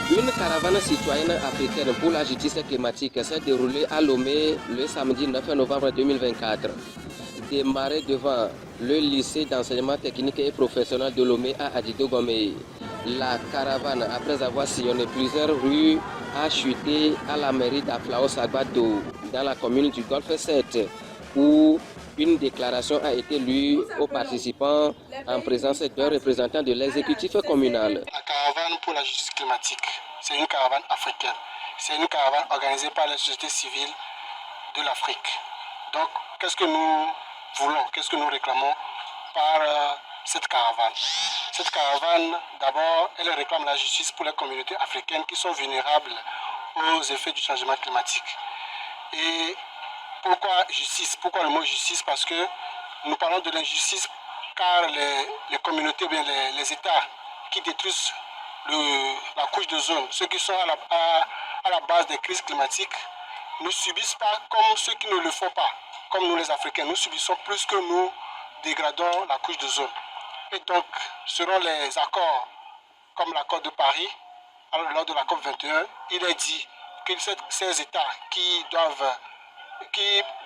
Une caravane citoyenne africaine pour la justice climatique s'est déroulée à Lomé le samedi 9 novembre 2024. Démarrée devant le lycée d'enseignement technique et professionnel de Lomé à Adidou Gomé. La caravane, après avoir sillonné plusieurs rues, a chuté à la mairie d'Aflao Sagbado, dans la commune du Golfe 7, où une déclaration a été lue aux participants en présence d'un représentant de l'exécutif communal. La caravane pour la justice climatique, c'est une caravane africaine. C'est une caravane organisée par la société civile de l'Afrique. Donc, qu'est-ce que nous voulons, qu'est-ce que nous réclamons par cette caravane? Cette caravane, d'abord, elle réclame la justice pour les communautés africaines qui sont vulnérables aux effets du changement climatique. Et pourquoi justice? Pourquoi le mot justice? Parce que nous parlons de l'injustice car les communautés, bien les États qui détruisent la couche d'ozone, ceux qui sont à la base des crises climatiques, ne subissent pas comme ceux qui ne le font pas, comme nous les Africains. Nous subissons plus que nous dégradons la couche d'ozone. Et donc, selon les accords, comme l'accord de Paris, lors de la COP21, il est dit que ces États qui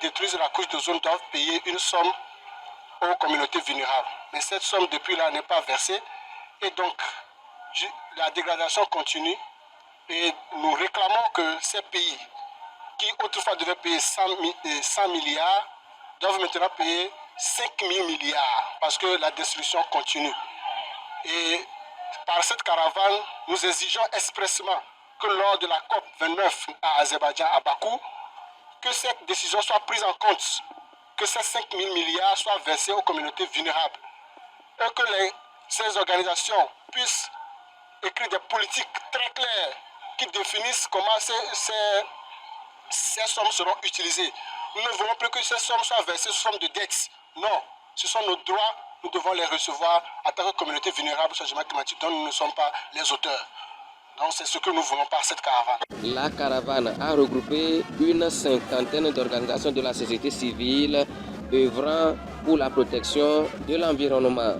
détruisent la couche d'ozone doivent payer une somme aux communautés vulnérables. Mais cette somme, depuis là, n'est pas versée. Et donc, la dégradation continue. Et nous réclamons que ces pays, qui autrefois devaient payer 100 milliards, doivent maintenant payer 5 000 milliards, parce que la destruction continue. Et par cette caravane, nous exigeons expressément que lors de la COP 29 à Azerbaïdjan, à Bakou, que cette décision soit prise en compte, que ces 5 000 milliards soient versés aux communautés vulnérables, et que ces organisations puissent écrire des politiques très claires qui définissent comment ces sommes seront utilisées. Nous ne voulons plus que ces sommes soient versées sous forme de dettes. Non, ce sont nos droits, nous devons les recevoir en tant que communauté vulnérable au changement climatique dont nous ne sommes pas les auteurs. Donc c'est ce que nous voulons par cette caravane. La caravane a regroupé une cinquantaine d'organisations de la société civile œuvrant pour la protection de l'environnement.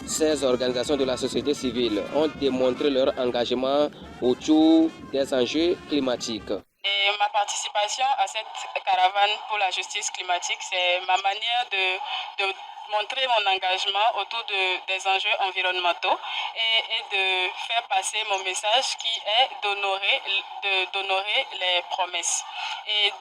Ces organisations de la société civile ont démontré leur engagement autour des enjeux climatiques. Et ma participation à cette caravane pour la justice climatique, c'est ma manière de montrer mon engagement autour des enjeux environnementaux et de faire passer mon message qui est d'honorer les promesses et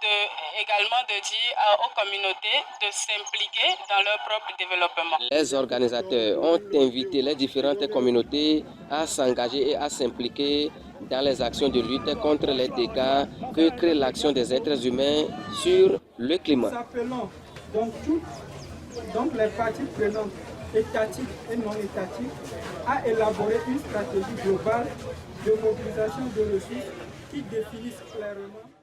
également de dire aux communautés de s'impliquer dans leur propre développement. Les organisateurs ont invité les différentes communautés à s'engager et à s'impliquer dans les actions de lutte contre les dégâts que crée l'action des êtres humains sur le climat. Nous appelons donc les parties prenantes, étatiques et non étatiques, à élaborer une stratégie globale de mobilisation de ressources qui définissent clairement